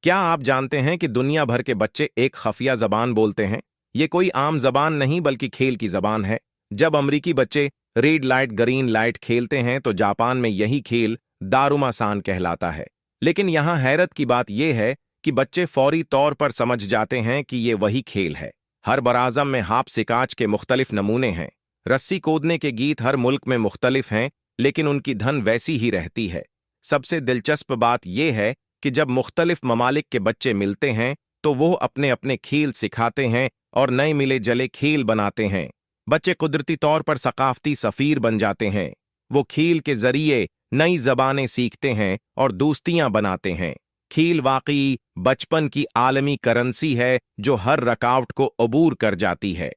क्या आप जानते हैं कि दुनिया भर के बच्चे एक खफिया जबान बोलते हैं? ये कोई आम जबान नहीं बल्कि खेल की जबान है। जब अमरीकी बच्चे रेड लाइट ग्रीन लाइट खेलते हैं तो जापान में यही खेल दारुमासान कहलाता है। लेकिन यहाँ हैरत की बात यह है कि बच्चे फौरी तौर पर समझ जाते हैं कि ये वही खेल है। हर बराज़म में हाप सिकाच के मुख्तलिफ नमूने हैं। रस्सी कूदने के गीत हर मुल्क में मुख्तलिफ हैं, लेकिन उनकी धन वैसी ही रहती है। सबसे दिलचस्प बात यह है कि जब मुख्तलिफ ममालिक के बच्चे मिलते हैं तो वो अपने अपने खेल सिखाते हैं और नए मिले जले खेल बनाते हैं। बच्चे कुदरती तौर पर सकाफती सफ़ीर बन जाते हैं। वो खेल के जरिए नई जबानें सीखते हैं और दोस्तियां बनाते हैं। खेल वाकई बचपन की आलमी करेंसी है जो हर रकावट को अबूर कर जाती है।